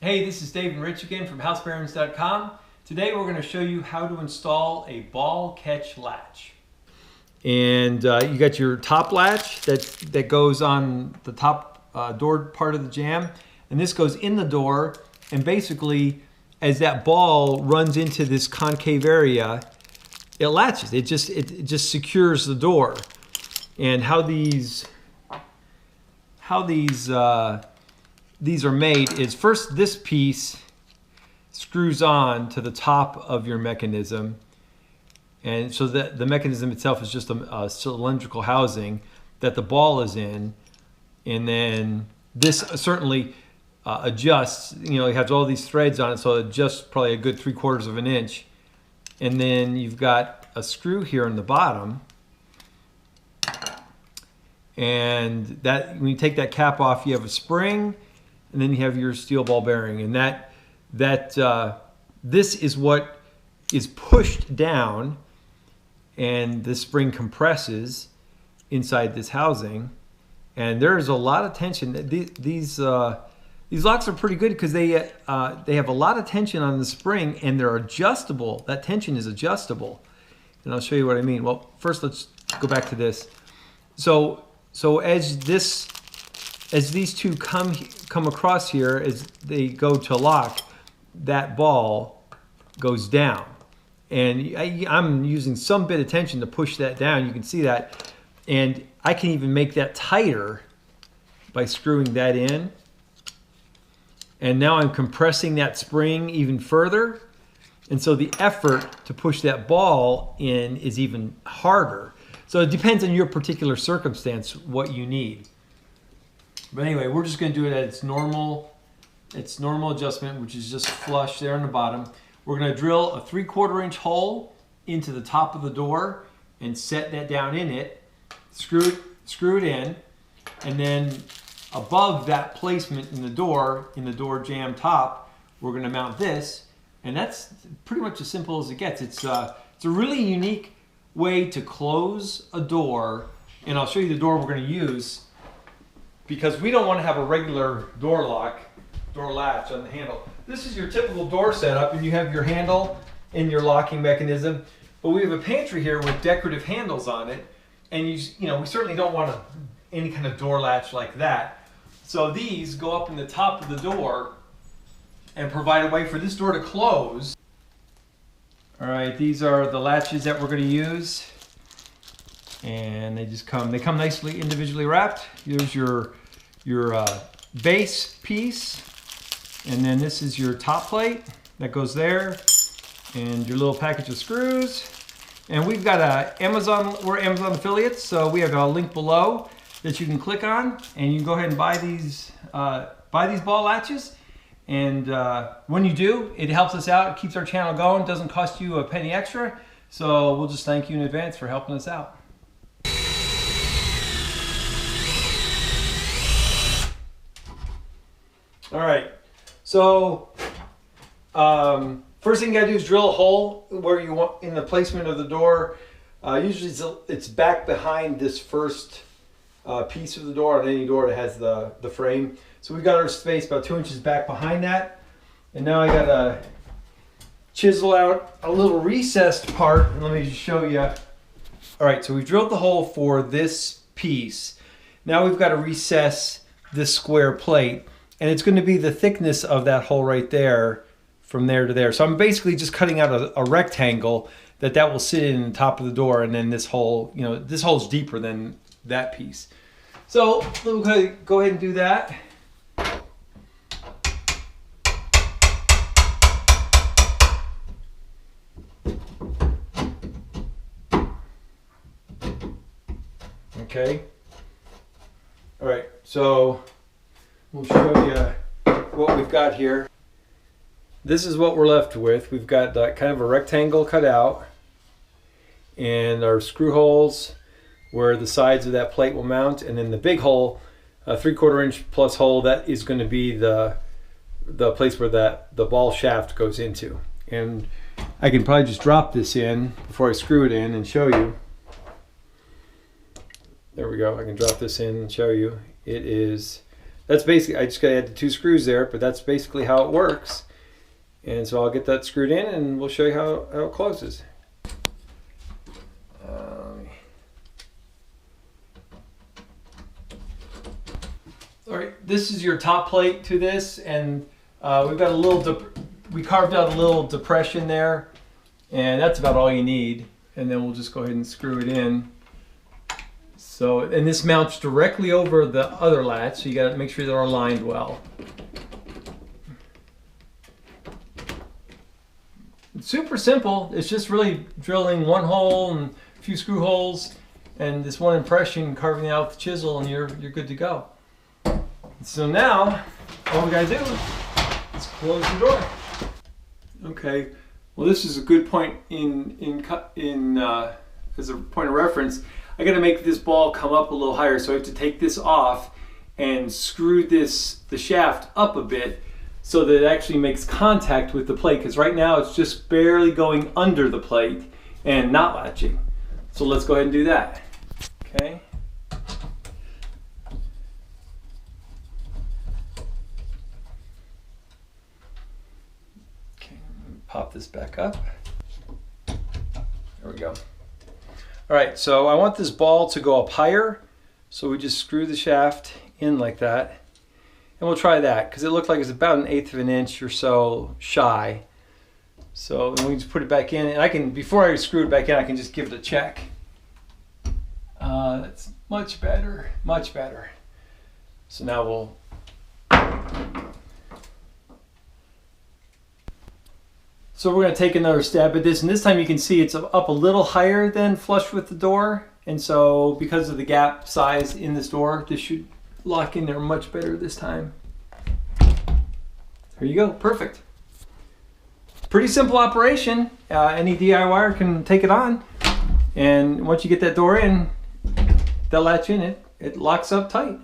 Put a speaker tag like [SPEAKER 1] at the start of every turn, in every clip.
[SPEAKER 1] Hey, this is Dave and Rich again from housebearings.com. Today we're going to show you how to install a ball catch latch. And you got your top latch that goes on the top door part of the jamb, and this goes in the door, and basically as that ball runs into this concave area, it latches. It just secures the door. And how these are made is first this piece screws on to the top of your mechanism, and so that the mechanism itself is just a cylindrical housing that the ball is in, and then this certainly adjusts. It has all these threads on it, so it adjusts probably a good 3/4 of an inch, and then you've got a screw here in the bottom, and that when you take that cap off, you have a spring. And then you have your steel ball bearing, and this is what is pushed down, and the spring compresses inside this housing. And there is a lot of tension. These locks are pretty good because they have a lot of tension on the spring, and they're adjustable. That tension is adjustable, and I'll show you what I mean. Well, first let's go back to this. So as these two come across here, as they go to lock, that ball goes down. And I'm using some bit of tension to push that down. You can see that. And I can even make that tighter by screwing that in. And now I'm compressing that spring even further. And so the effort to push that ball in is even harder. So it depends on your particular circumstance what you need. But anyway, we're just going to do it at its normal adjustment, which is just flush there on the bottom. We're going to drill a 3/4 inch hole into the top of the door and set that down in it. Screw it in, and then above that placement in the door jamb top, we're going to mount this, and that's pretty much as simple as it gets. It's a really unique way to close a door, and I'll show you the door we're going to use, because we don't want to have a regular door latch on the handle. This is your typical door setup, and you have your handle and your locking mechanism, but we have a pantry here with decorative handles on it, and we certainly don't want any kind of door latch like that. So these go up in the top of the door and provide a way for this door to close. All right, these are the latches that we're going to use, and they come nicely individually wrapped. Here's your base piece, and then this is your top plate that goes there, and your little package of screws. And we've got we're Amazon affiliates, so we have a link below that you can click on, and you can go ahead and buy these ball latches. And when you do, it helps us out. It keeps our channel going. It doesn't cost you a penny extra, so we'll just thank you in advance for helping us out. All right, so first thing you gotta do is drill a hole where you want in the placement of the door. Usually it's back behind this first piece of the door on any door that has the frame. So we've got our space about 2 inches back behind that. And now I gotta chisel out a little recessed part, and let me just show you. All right, so we've drilled the hole for this piece. Now we've got to recess this square plate, and it's going to be the thickness of that hole right there from there to there. So I'm basically just cutting out a rectangle that will sit in the top of the door, and then this hole, this hole's deeper than that piece. So we'll go ahead and do that. Okay. All right, so we'll show you what we've got here. This is what we're left with. We've got kind of a rectangle cut out, and our screw holes where the sides of that plate will mount, and then the big hole, a 3/4 inch plus hole, that is going to be the place where the ball shaft goes into. And I can probably just drop this in before I screw it in and show you. There we go. I can drop this in and show you. that's basically, I just got to add the 2 screws there, but that's basically how it works. And so I'll get that screwed in and we'll show you how it closes. All right, this is your top plate to this, and we've got a little, we carved out a little depression there, and that's about all you need. And then we'll just go ahead and screw it in. So, and this mounts directly over the other latch, so you got to make sure they're aligned well. It's super simple. It's just really drilling 1 hole and a few screw holes, and this 1 impression, carving it out with the chisel, and you're good to go. So now, all we gotta do is close the door. Okay, well this is a good point as a point of reference. I gotta make this ball come up a little higher, so I have to take this off and screw the shaft up a bit so that it actually makes contact with the plate, because right now it's just barely going under the plate and not latching. So let's go ahead and do that. Okay. Pop this back up. There we go. All right, so I want this ball to go up higher, so we just screw the shaft in like that. And we'll try that, because it looked like it's about 1/8 of an inch or so shy. So we just put it back in, and I can, before I screw it back in, I can just give it a check. That's much better, much better. So now we'll So we're going to take another stab at this, and this time you can see it's up a little higher than flush with the door, and so because of the gap size in this door, this should lock in there much better this time. There you go, perfect. Pretty simple operation. Any DIYer can take it on, and once you get that door in, that latch in, it locks up tight.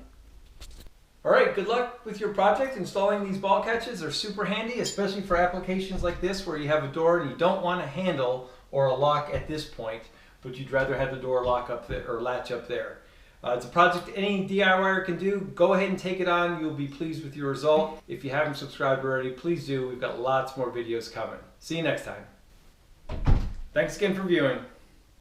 [SPEAKER 1] All right, good luck with your project. Installing these ball catches are super handy, especially for applications like this where you have a door and you don't want a handle or a lock at this point, but you'd rather have the door lock up there or latch up there. It's a project any DIYer can do. Go ahead and take it on. You'll be pleased with your result. If you haven't subscribed already, please do. We've got lots more videos coming. See you next time. Thanks again for viewing.